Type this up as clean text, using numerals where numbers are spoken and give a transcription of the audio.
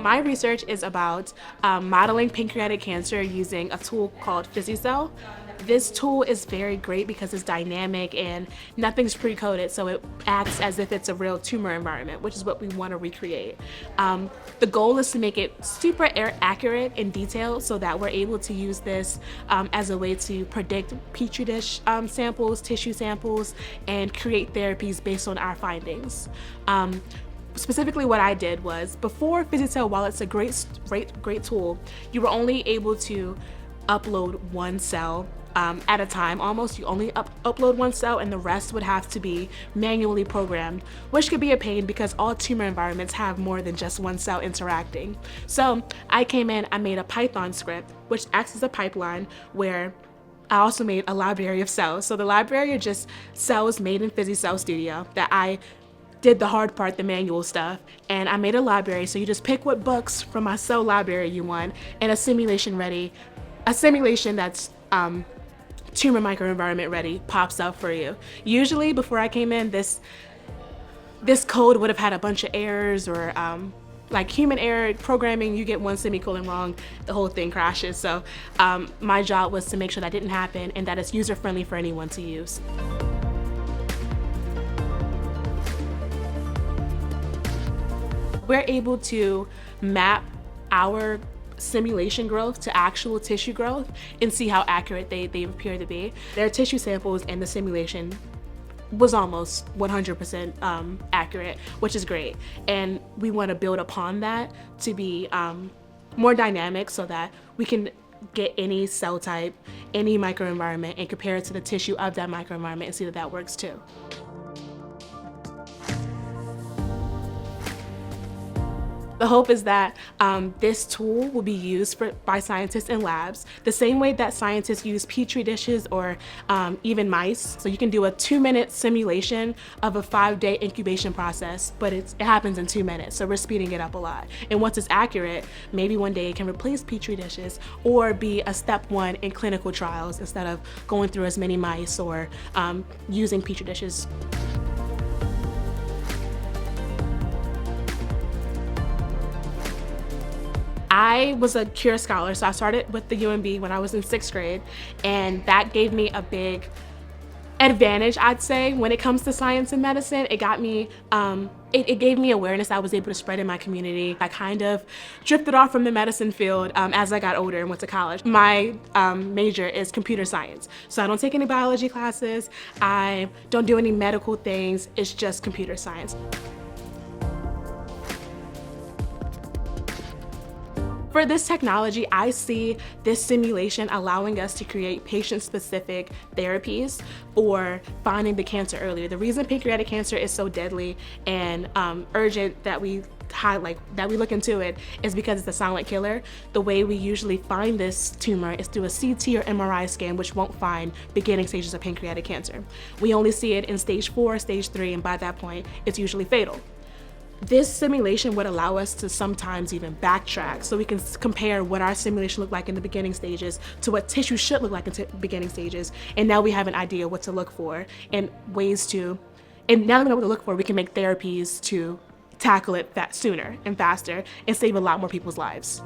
My research is about modeling pancreatic cancer using a tool called PhysiCell. This tool is very great because it's dynamic and nothing's pre-coded, so it acts as if it's a real tumor environment, which is what we want to recreate. The goal is to make it super accurate and detailed so that we're able to use this as a way to predict petri dish samples, tissue samples, and create therapies based on our findings. Specifically what I did was, before PhysiCell, while it's a great tool, you were only able to upload one cell at a time almost. You only upload one cell and the rest would have to be manually programmed, which could be a pain because all tumor environments have more than just one cell interacting. So I came in, I made a Python script, which acts as a pipeline where I also made a library of cells. So the library are just cells made in PhysiCell Studio that I did the hard part, the manual stuff, and I made a library. So you just pick what books from my cell library you want, and a simulation that's tumor microenvironment ready pops up for you. Usually before I came in, this code would have had a bunch of errors, or like human error programming, you get one semicolon wrong, the whole thing crashes. So my job was to make sure that didn't happen and that it's user-friendly for anyone to use. We're able to map our simulation growth to actual tissue growth and see how accurate they appear to be. Their tissue samples and the simulation was almost 100% accurate, which is great. And we want to build upon that to be more dynamic so that we can get any cell type, any microenvironment, and compare it to the tissue of that microenvironment and see that that works too. The hope is that this tool will be used by scientists in labs the same way that scientists use petri dishes or even mice. So you can do a 2-minute simulation of a 5-day incubation process, but it happens in 2 minutes. So we're speeding it up a lot. And once it's accurate, maybe one day it can replace petri dishes or be a step one in clinical trials instead of going through as many mice or using petri dishes. I was a Cure Scholar, so I started with the UMB when I was in 6th grade, and that gave me a big advantage, I'd say, when it comes to science and medicine. It got me, it gave me awareness I was able to spread in my community. I kind of drifted off from the medicine field as I got older and went to college. My major is computer science, so I don't take any biology classes, I don't do any medical things, it's just computer science. For this technology, I see this simulation allowing us to create patient-specific therapies for finding the cancer earlier. The reason pancreatic cancer is so deadly and urgent that we look into it is because it's a silent killer. The way we usually find this tumor is through a CT or MRI scan, which won't find beginning stages of pancreatic cancer. We only see it in stage 4, stage 3, and by that point, it's usually fatal. This simulation would allow us to sometimes even backtrack so we can compare what our simulation looked like in the beginning stages to what tissue should look like in beginning stages. And now we have an idea what to look for and and now that we know what to look for, we can make therapies to tackle it sooner and faster and save a lot more people's lives.